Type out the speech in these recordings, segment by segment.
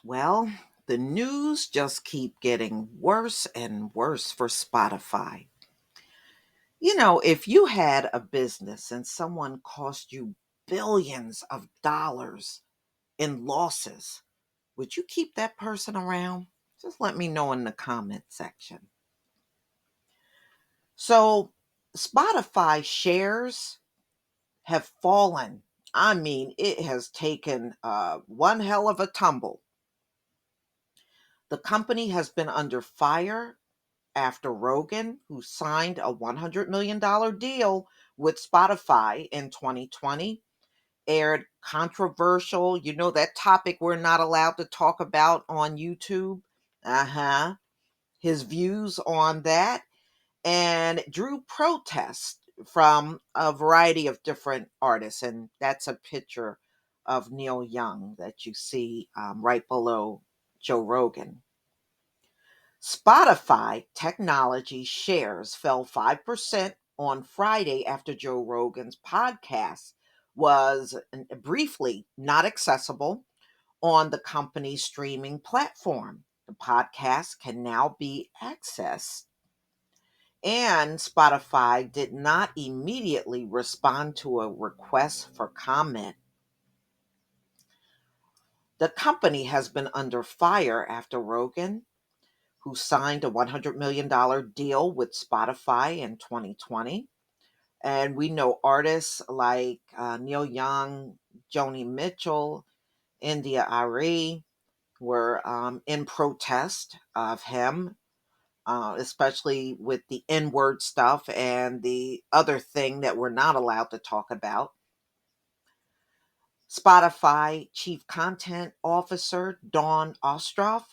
Well, the news just keep getting worse and worse for Spotify. If you had a business and someone cost you billions of dollars in losses, would you keep that person around? Just let me know in the comment section. So, Spotify shares have fallen. I mean, it has taken one hell of a tumble. The company has been under fire after Rogan, who signed a $100 million deal with Spotify in 2020, aired controversial, that topic we're not allowed to talk about on YouTube. His views on that and drew protests from a variety of different artists. And that's a picture of Neil Young that you see right below Joe Rogan. Spotify technology shares fell 5% on Friday after Joe Rogan's podcast was briefly not accessible on the company's streaming platform. The podcast can now be accessed, and Spotify did not immediately respond to a request for comment. The company has been under fire after Rogan, who signed a $100 million deal with Spotify in 2020. And we know artists like Neil Young, Joni Mitchell, India Ari were in protest of him, especially with the N word stuff and the other thing that we're not allowed to talk about. Spotify Chief Content Officer Dawn Ostroff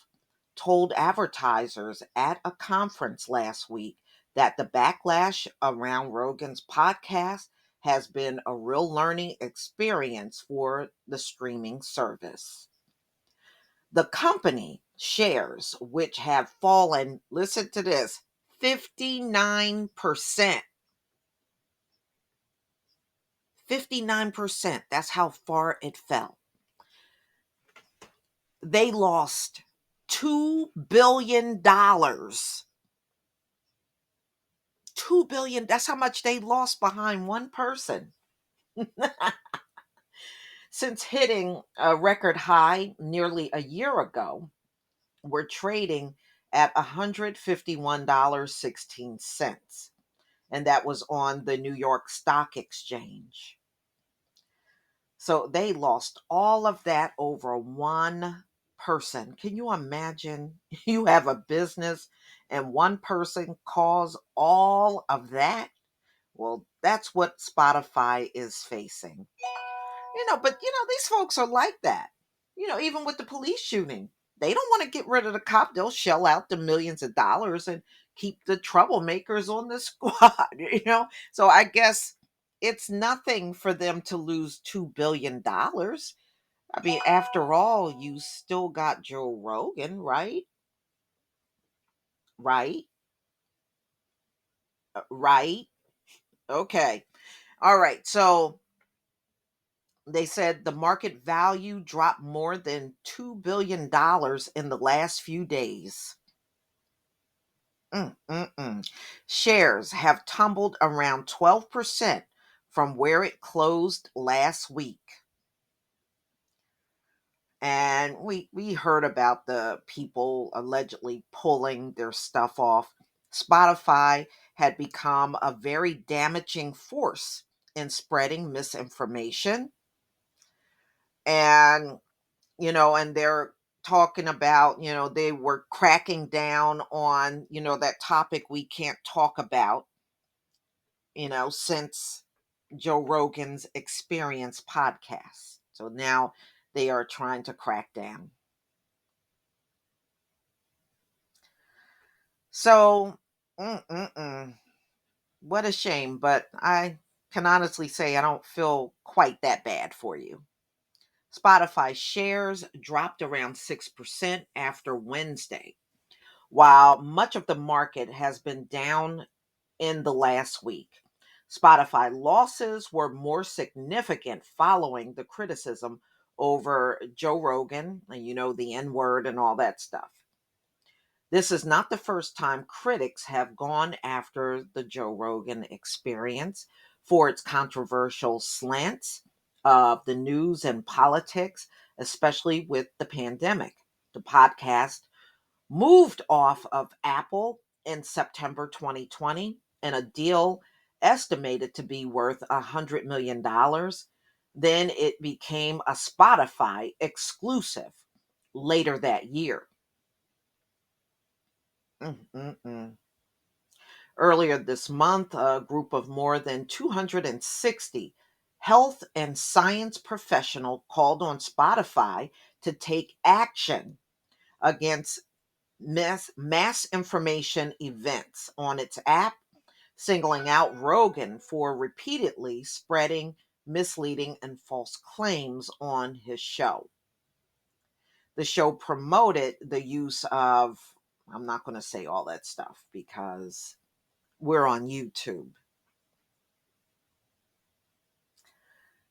told advertisers at a conference last week that the backlash around Rogan's podcast has been a real learning experience for the streaming service. The company shares, which have fallen, listen to this, 59%. 59%. That's how far it fell. They lost $2 billion. $2 billion. That's how much they lost behind one person. Since hitting a record high nearly a year ago, we're trading at $151.16. And that was on the New York Stock Exchange. So they lost all of that over one person. Can you imagine? You have a business and one person caused all of that? Well, that's what Spotify is facing. These folks are like that. Even with the police shooting, they don't want to get rid of the cop. They'll shell out the millions of dollars and keep the troublemakers on the squad. So I guess it's nothing for them to lose $2 billion. I mean, after all, you still got Joe Rogan, right? Right? Right? Okay. All right. So they said the market value dropped more than $2 billion in the last few days. Mm. Shares have tumbled around 12% from where it closed last week. And we heard about the people allegedly pulling their stuff off. Spotify had become a very damaging force in spreading misinformation. And they're talking about, they were cracking down on, that topic we can't talk about, since Joe Rogan's Experience podcast. So now they are trying to crack down. So, what a shame, but I can honestly say I don't feel quite that bad for you. Spotify shares dropped around 6% after Wednesday, while much of the market has been down in the last week. Spotify losses were more significant following the criticism over Joe Rogan, and the N word and all that stuff. This is not the first time critics have gone after the Joe Rogan experience for its controversial slants of the news and politics, especially with the pandemic. The podcast moved off of Apple in September 2020 and a deal estimated to be worth $100 million. Then it became a Spotify exclusive later that year. Mm-mm-mm. Earlier this month, a group of more than 260 health and science professionals called on Spotify to take action against mass information events on its app, singling out Rogan for repeatedly spreading misleading and false claims on his show. The show promoted the use of, I'm not going to say all that stuff because we're on YouTube.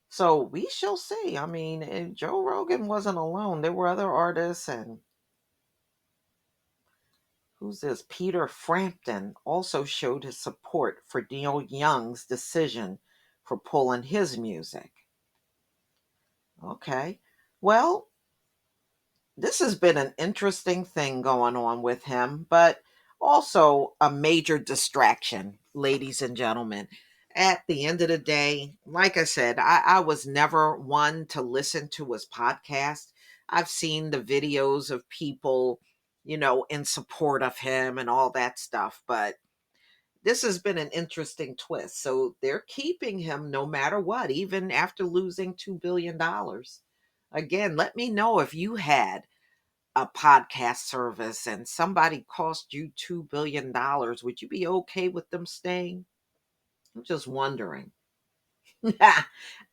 So we shall see. I mean, Joe Rogan wasn't alone. There were other artists, and who's this? Peter Frampton also showed his support for Neil Young's decision for pulling his music. Okay. Well, this has been an interesting thing going on with him, but also a major distraction, ladies and gentlemen. At the end of the day, like I said, I was never one to listen to his podcast. I've seen the videos of people, in support of him and all that stuff, but this has been an interesting twist. So they're keeping him no matter what, even after losing $2 billion. Again, let me know if you had a podcast service and somebody cost you $2 billion, would you be okay with them staying? I'm just wondering.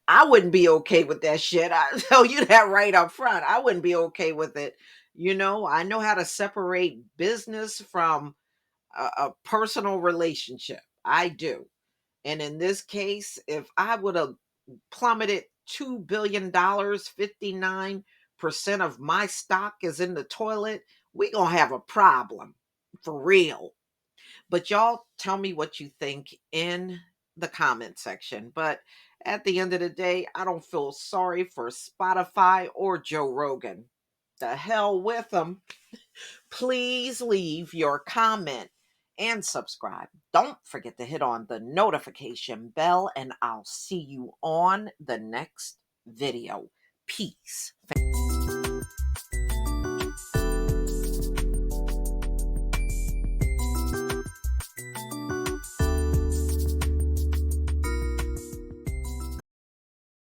I wouldn't be okay with that shit. I tell you that right up front. I wouldn't be okay with it. I know how to separate business from a personal relationship. I do. And in this case, if I would have plummeted $2 billion, 59% of my stock is in the toilet, we gonna have a problem for real. But y'all tell me what you think in the comment section. But at the end of the day, I don't feel sorry for Spotify or Joe Rogan. The hell with them. Please leave your comment and subscribe. Don't forget to hit on the notification bell, and I'll see you on the next video. Peace.